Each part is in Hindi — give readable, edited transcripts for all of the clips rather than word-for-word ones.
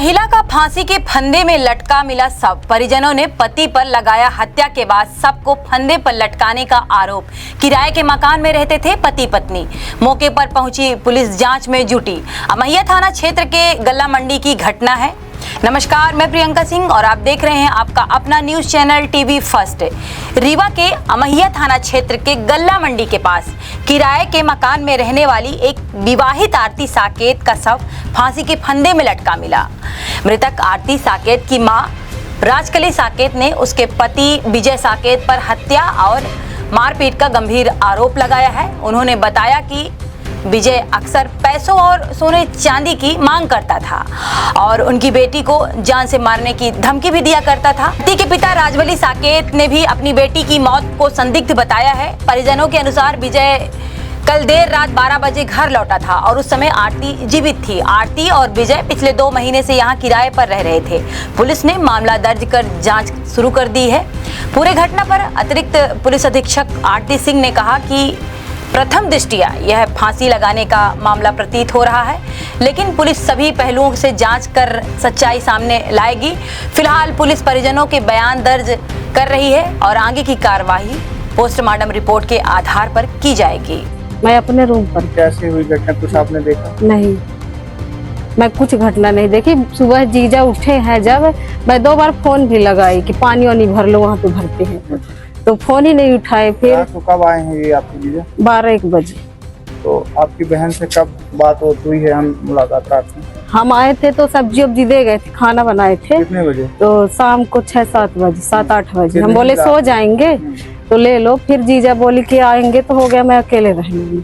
महिला का फांसी के फंदे में लटका मिला शव। परिजनों ने पति पर लगाया हत्या के बाद शव को फंदे पर लटकाने का आरोप। किराए के मकान में रहते थे पति पत्नी। मौके पर पहुंची पुलिस जांच में जुटी। अमैया थाना क्षेत्र के गल्ला मंडी की घटना है। नमस्कार, मैं प्रियंका सिंह और आप देख रहे हैं आपका अपना news channel TV first. Rewa के अमैया थाना क्षेत्र के गल्ला मंडी के पास किराए के मकान में रहने वाली एक विवाहित आरती साकेत का शव फांसी के फंदे में लटका मिला। मृतक आरती साकेत की मां राजकली साकेत ने उसके पति विजय साकेत पर हत्या और मारपीट का गंभीर आरोप लगाया है। उन्होंने बताया कि विजय अक्सर पैसों और सोने चांदी की मांग करता था और उनकी बेटी को जान से मारने की धमकी भी दिया करता था। पति के पिता राजवली साकेत ने भी अपनी बेटी की मौत को संदिग्ध बताया है। परिजनों के अनुसार विजय कल देर रात 12 बजे घर लौटा था और उस समय आरती जीवित थी। आरती और विजय पिछले 2 महीने से यहाँ किराए पर रह रहे थे। पुलिस ने मामला दर्ज कर जांच शुरू कर दी है। पूरे घटना पर अतिरिक्त पुलिस अधीक्षक आरती सिंह ने कहा कि प्रथम दृष्टया यह फांसी लगाने का मामला प्रतीत हो रहा है, लेकिन पुलिस सभी पहलुओं से जांच कर सच्चाई सामने लाएगी। फिलहाल पुलिस परिजनों के बयान दर्ज कर रही है और आगे की कार्रवाई पोस्टमार्टम रिपोर्ट के आधार पर की जाएगी। मैं अपने रूम पर। कैसे हुई घटना, कुछ आपने देखा? नहीं, मैं कुछ घटना नहीं देखी। सुबह जीजा उठे हैं जब मैं 2 बार फोन भी लगाई कि पानी वानी भर लो, वहाँ पे भरते हैं, तो फोन ही नहीं उठाए। फिर तो कब आए हैं ये आपके जीजा? 12-1 बजे। तो आपकी बहन से कब बात हुई है, हम मुलाकात रात में? हम आए थे तो सब्जी वब्जी दे गए थे, खाना बनाए थे। कितने बजे? तो शाम को 6-7 बजे, 7-8 बजे। हम बोले सो जाएंगे तो ले लो। फिर जीजा बोली कि आएंगे तो हो गया, मैं अकेले रहेंगी,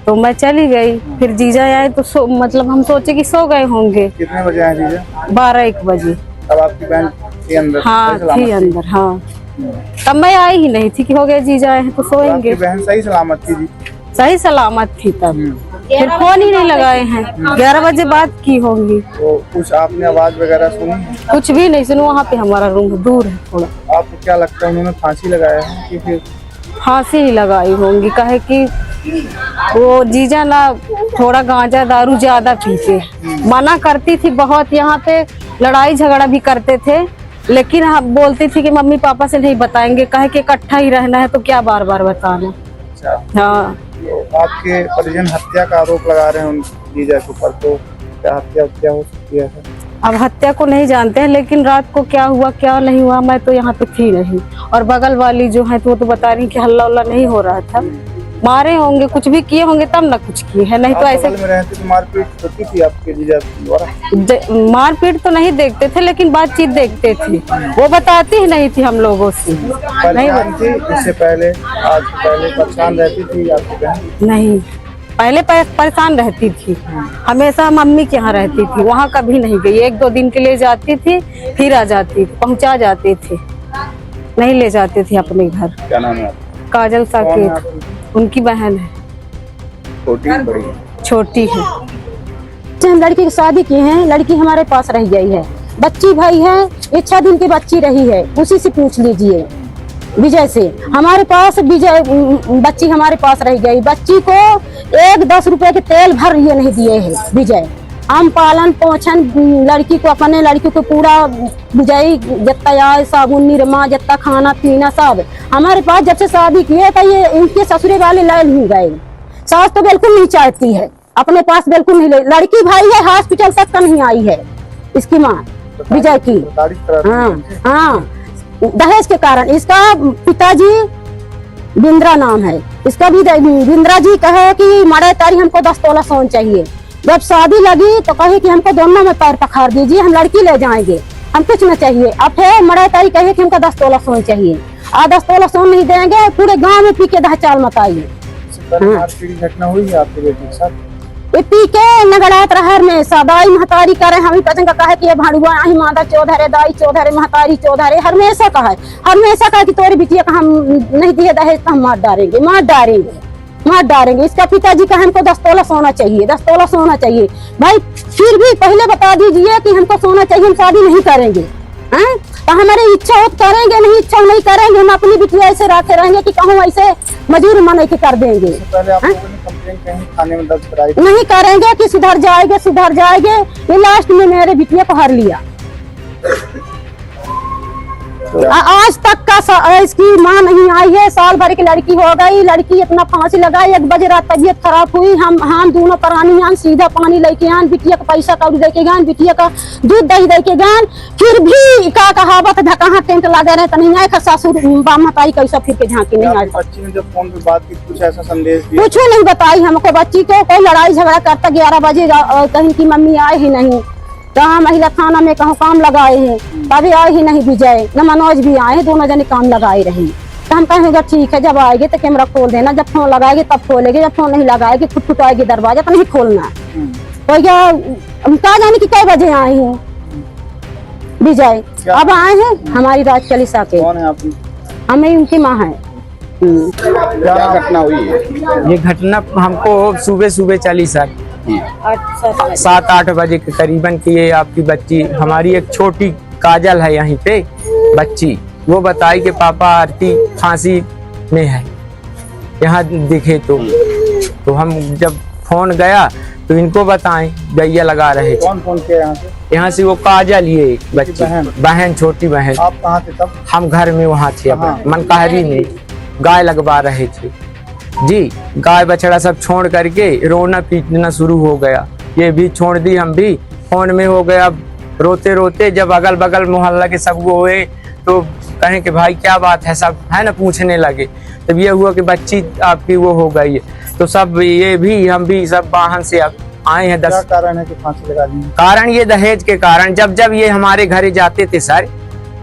तो मैं चली गई। फिर जीजा आए तो मतलब हम सोचे कि सो गए होंगे। कितने बजे आए जीजा? 12-1 बजे। तब आपकी बहन थी अंदर? हाँ थी अंदर। हाँ, तब मैं आई ही नहीं थी कि हो गया जीजा आए हैं तो सोएंगे। आपकी बहन सही सलामत थी जी? सही सलामत थी तब। फिर फोन ही नहीं लगाए हैं। 11 बजे बात की होंगी। तो कुछ आपने आवाज वगैरह सुनी? कुछ भी नहीं सुनो। वहाँ पे हमारा रूम दूर है थोड़ा। आपको क्या लगता है उन्होंने फांसी लगाया है कि फिर? फांसी ही लगाई होंगी, कहे कि वो जीजा ना थोड़ा गांजा दारू ज्यादा पीते, मना करती थी बहुत। यहाँ पे लड़ाई झगड़ा भी करते थे, लेकिन हम बोलती थी कि मम्मी पापा से नहीं बताएंगे, कहे कि इकट्ठा ही रहना है तो क्या बार बार बताना। अच्छा। हाँ, तो आपके परिजन हत्या का आरोप लगा रहे हैं उन जीजा के ऊपर, तो क्या हत्या हो सकती है? अब हत्या को नहीं जानते हैं, लेकिन रात को क्या हुआ क्या नहीं हुआ, मैं तो यहाँ पे थी नहीं। और बगल वाली जो है तो वो तो बता रही कि हल्ला उल्ला नहीं हो रहा था। मारे होंगे, कुछ भी किए होंगे तब ना कुछ किए हैं, नहीं तो ऐसे में रहते तो मारपीट होती थी आपके जीजा द्वारा? मारपीट तो नहीं देखते थे, लेकिन बातचीत देखते थे। वो बताती ही नहीं थी हम लोगों से। नहीं थी इससे पहले, आज पहले परेशान रहती थी आपकी बहन? नहीं, पहले परेशान रहती थी, हमेशा मम्मी के यहाँ रहती थी। वहाँ कभी नहीं गई। 1-2 दिन के लिए जाती थी, फिर आ जाती थी, पहुँचा जाते थे, नहीं ले जाते थे अपने घर। क्या नाम है? काजल साकेत, उनकी बहन है। छोटी बड़ी? छोटी है। हम लड़की की शादी की है, लड़की हमारे पास रह गई है। बच्ची भाई है, 6 दिन की बच्ची रही है, उसी से पूछ लीजिए विजय से। हमारे पास विजय बच्ची हमारे पास रह गई। बच्ची को 10 रुपए के तेल भर ये नहीं दिए है विजय। हम पालन पोषण लड़की को, अपने लड़की को पूरा विजय जितना आए, साबुन निरमा जितना खाना पीना सब हमारे पास। जब से शादी की है तो ये इनके ससुरे वाले ले नहीं गए। सास तो बिल्कुल नहीं चाहती है, अपने पास बिल्कुल नहीं ले। लड़की भाई है, हॉस्पिटल तक का नहीं आई है इसकी माँ विजय की। हाँ, दहेज के कारण। इसका पिताजी बिंद्रा नाम है, इसका भी बिंद्रा जी कहे कि मरे तारी हमको 10 तोला सोन चाहिए। जब शादी लगी तो कहे कि हमको दोनों में पैर पखार दीजिए, हम लड़की ले जाएंगे, हम कुछ न चाहिए। अब फिर मरे तारी कहे कि हमको 10 तोला सोन चाहिए। 10 तोला सोन नहीं देंगे, पूरे गांव में पी के दहचाल मचाइए। घटना हुई है आपके बेटे के साथ? पी के नगड़ात रहर में सदाई महतारी करे। हम पसंद कहा कि ये भाड़ुआ आई मादा चौधरे, दाई चौधरे, महतारी चौधरे, हमेशा कहा कि तोरी बिटिया का हम नहीं दिए दहेज तो हम मार डालेंगे, मार डालेंगे, मार डालेंगे। इसका पिताजी का हमको 10 तोला सोना चाहिए, 10 तोला सोना चाहिए। भाई फिर भी पहले बता दीजिए कि हमको सोना चाहिए, हम शादी नहीं करेंगे। तो हमारी इच्छा हो तो करेंगे, नहीं इच्छा नहीं करेंगे। हम अपनी बिटिया ऐसे रखे रहेंगे कि कहूँ ऐसे मजूर मन के कर देंगे। पहले आप लोगों ने कंप्लेंट कहीं थाने में दर्ज कराई? नहीं करेंगे कि सुधर जाएंगे। ये लास्ट में मेरे बिटिया को हर लिया। आज तक का इसकी माँ नहीं आई है। साल भर की लड़की हो गई, लड़की इतना फांसी लगाई। 1 बजे रात तबीयत खराब हुई। हम दोनों प्राणी आन, सीधा पानी लेके आन, बिटिया का पैसा कौड़ी दे के गान, बिटिया का दूध दही दे के गान। फिर भी का कहावत धकहा टेंट लगा रहे तो नहीं आए। ससुर माताई कैसा फिर के झांकी नहीं आई। बच्ची ने जब फोन पे बात की कुछ ऐसा संदेश दिया? कुछ नहीं बताई हमको। बच्ची को कोई लड़ाई झगड़ा करता 11 बजे कहीं की मम्मी आए ही नहीं। तो हम महिला थाना में कहूँ काम लगाए हैं, तभी आए ही नहीं विजय न मनोज भी आए, दोनों जने काम लगाए रही। तो हम कहेंगे ठीक है, जब आएंगे तो कैमरा खोल देना, जब फोन लगाएंगे तब खोलेंगे, जब फोन नहीं लगाएंगे खुद आएगी दरवाजा तो नहीं खोलना। तो क्या हम कहा जाने की कई बजे आए हैं विजय? अब आए हैं हमारी राज चालीसा के। कौन है आपकी? हमें उनकी माँ है। क्या घटना हुई है? ये घटना हमको सुबह चालीसा 7-8 बजे के करीबन की ये आपकी बच्ची, हमारी एक छोटी काजल है यहीं पे बच्ची, वो बताई कि पापा आरती फांसी में है, यहाँ दिखे। तो हम जब फोन गया तो इनको बताएं, भैया लगा रहे थे। कौन फोन किया यहाँ से? यहाँ से वो काजल, ये बच्ची बहन छोटी बहन। आप कहाँ थे तब? हम घर में वहाँ थे, मनकाहरी में गाय लगवा रहे थे जी। गाय बछड़ा सब छोड़ करके रोना पीटना शुरू हो गया। ये भी छोड़ दी, हम भी फोन में हो गया। रोते रोते जब अगल बगल मोहल्ला के सब वो हुए तो कहें कि भाई क्या बात है, सब है ना पूछने लगे। तब ये हुआ कि बच्ची आपकी वो हो गई है। तो सब ये भी हम भी सब वाहन से आए हैं। 10 क्या कारण है कि फांसी लगा दी? कारण ये दहेज के कारण। जब ये हमारे घर जाते थे सर,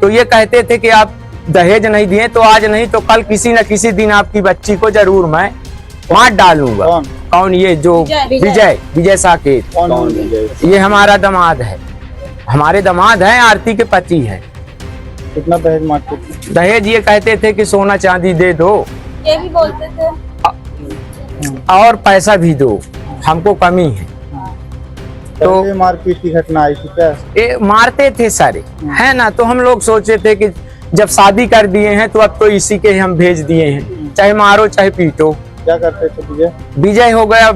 तो ये कहते थे कि आप दहेज नहीं दिए तो आज नहीं तो कल किसी न किसी दिन आपकी बच्ची को जरूर मैं मार डालूंगा। कौन? ये जो विजय साकेत। कौन? ये हमारा दामाद है, हमारे दामाद हैं, आरती के पति हैं। कितना दहेज मांगते थे? दहेज ये कहते थे कि सोना चांदी दे दो, ये भी बोलते थे, और पैसा भी दो, हमको कमी है। तो मारपीट की घटना आई थी क्या? ये मारते थे सारे, है ना। तो हम लोग सोचे थे कि जब शादी कर दिए हैं तो अब तो इसी के हम भेज दिए हैं, चाहे मारो चाहे पीटो। क्या करते थे विजय? विजय हो गया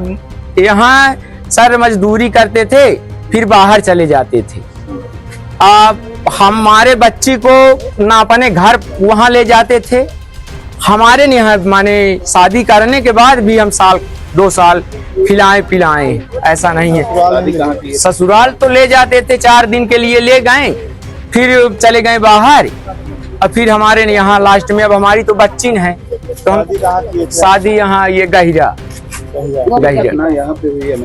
यहाँ सर मजदूरी करते थे, फिर बाहर चले जाते थे। अब हमारे बच्ची को ना अपने घर वहां ले जाते थे, हमारे यहाँ माने शादी करने के बाद भी हम 1-2 साल खिलाए पिलाए, ऐसा नहीं है। ससुराल तो ले जाते थे, 4 दिन के लिए ले गए, फिर चले गए बाहर। और फिर हमारे यहाँ लास्ट में अब हमारी तो बच्ची है, तो हम शादी यहाँ ये गहिरा यहाँ पे हुई है?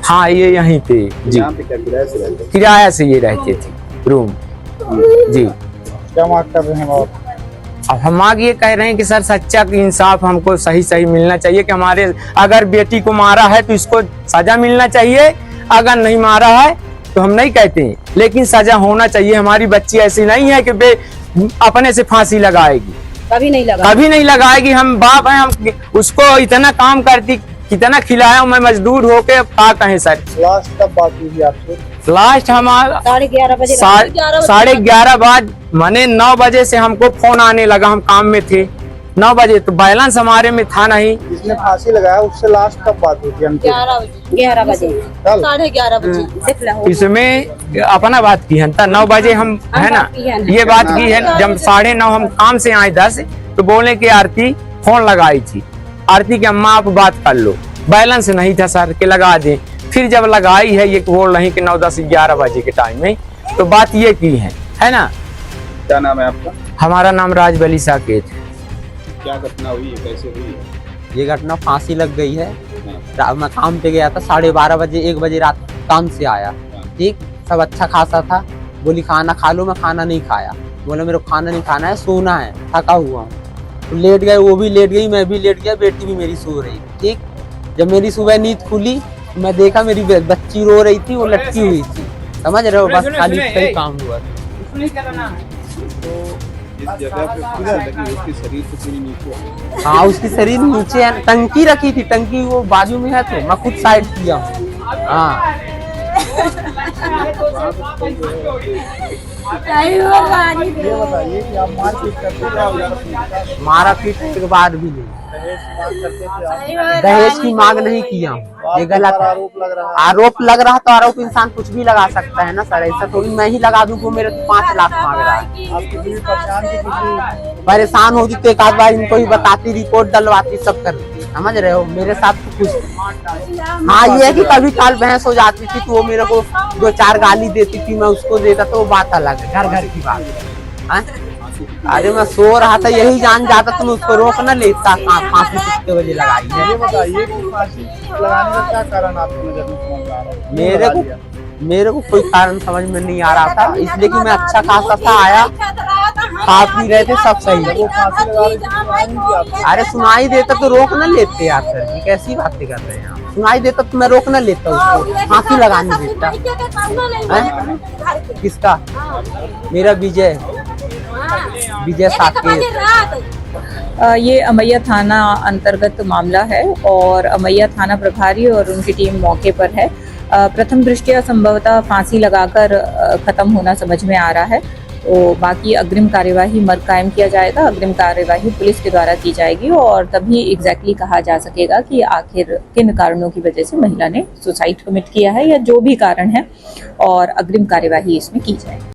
हाँ, ये यहीं पे जी, किराया से ये रहते थे रूम जी। क्या मांग कर रहे हैं? और अब हम आग ये कह रहे हैं कि सर सच्चा इंसाफ हमको सही मिलना चाहिए कि हमारे अगर बेटी को मारा है तो इसको सजा मिलना चाहिए, अगर नहीं मारा है तो हम नहीं कहते हैं, लेकिन सजा होना चाहिए। हमारी बच्ची ऐसी नहीं है कि अपने से फांसी लगाएगी, कभी नहीं लगाएगी। हम बाप हैं, हम उसको इतना काम करती, कितना खिलाया, मैं मजदूर होके अब क्या कहें सर। लास्ट कब बात हुई थी आपसे? लास्ट हमारा 11:30 बाद, माने 9 बजे से हमको फोन आने लगा, हम काम में थे 9 बजे, तो बैलेंस हमारे में था नहीं। जिसने फांसी लगाया उससे लास्ट कब बात हुई थी? 11 बजे, 11:30 बजे। इसमें अपना बात की है 9 बजे हम, है ना, ये बात की है। जब 9:30 हम काम से आए 10, तो बोले कि आरती फोन लगाई थी, आरती की अम्मा आप बात कर लो, बैलेंस नहीं था सर के लगा दें। फिर जब लगाई है ये बोल रही कि 9, 10, 11 बजे के टाइम में, तो बात ये की है ना। क्या नाम है आपका? हमारा नाम राजबली साकेत है। क्या घटना हुई है, कैसे हुई है? ये घटना फांसी लग गई है। मैं काम पे गया था 12:30 बजे, 1 बजे रात काम से आया, ठीक, सब अच्छा खासा था। बोली खाना खा लो, मैं खाना नहीं खाया। बोला मेरे को खाना नहीं खाना है, सोना है, थका हुआ हूँ। तो लेट गए, वो भी लेट गई, मैं भी लेट गया, बेटी भी मेरी सो रही, ठीक। जब मेरी सुबह नींद खुली, मैं देखा मेरी बच्ची रो रही थी, वो लटकी हुई थी, समझ रहे हो, बस खाली सही काम हुआ। उसकी शरीर से पूरी नीचे? हाँ, उसकी शरीर नीचे है, टंकी रखी थी, टंकी वो बाजू में है, तो मैं खुद साइड किया हूँ। हाँ, ये बताइए कि आप मारपीट करते क्या हो जाता? मारा पीटने के बाद भी नहीं, दहेज की मांग नहीं किया हूँ, ये गलत है। आरोप लग रहा है। आरोप लग रहा तो आरोप इंसान कुछ भी लगा सकता है ना सर, ऐसा थोड़ी मैं ही लगा दूं, वो मेरे 5 लाख मांग रहा है। आपकी बीवी परेशान थी किसी? परेशान होती तो एक आध बार इनको ही बताती, रिपोर्ट डलवाती, सब करती, समझ रहे हो। मेरे साथ तो कुछ, हाँ ये है कि कभी काल बहस हो जाती थी तो वो मेरे को 2-4 गाली देती थी, मैं उसको देता, तो वो बात अलग है, घर घर की बात है। अरे मैं सो रहा था, यही जान जाता तो मैं उसको रोक न लेता, फांसी कितने बजे लगाई है। ये बताइए कि फांसी लगाने का क्या कारण आपकी नजर में समझ आ रहा है? मेरे को कोई कारण समझ में नहीं आ रहा था, इसलिए कि मैं अच्छा खासा था, आया खा पी रहे थे, सब सही है। वो फांसी लगा रही थी, सुनाई नहीं दी आपको? अरे सुनाई देता तो रोक न लेते यार सर, ये कैसी बातें कर रहे हैं आप। सुनाई देता तो मैं रोक न लेता उसको, फांसी लगाने देता। किसका? मेरा विजय साकेत। ये अमैया थाना अंतर्गत मामला है और अमैया थाना प्रभारी और उनकी टीम मौके पर है। प्रथम दृष्टया संभवतः फांसी लगाकर खत्म होना समझ में आ रहा है, तो बाकी अग्रिम कार्यवाही मर्ग कायम किया जाएगा, अग्रिम कार्यवाही पुलिस के द्वारा की जाएगी और तभी एग्जैक्टली कहा जा सकेगा कि आखिर किन कारणों की वजह से महिला ने सुसाइड कमिट किया है या जो भी कारण है, और अग्रिम कार्यवाही इसमें की जाएगी।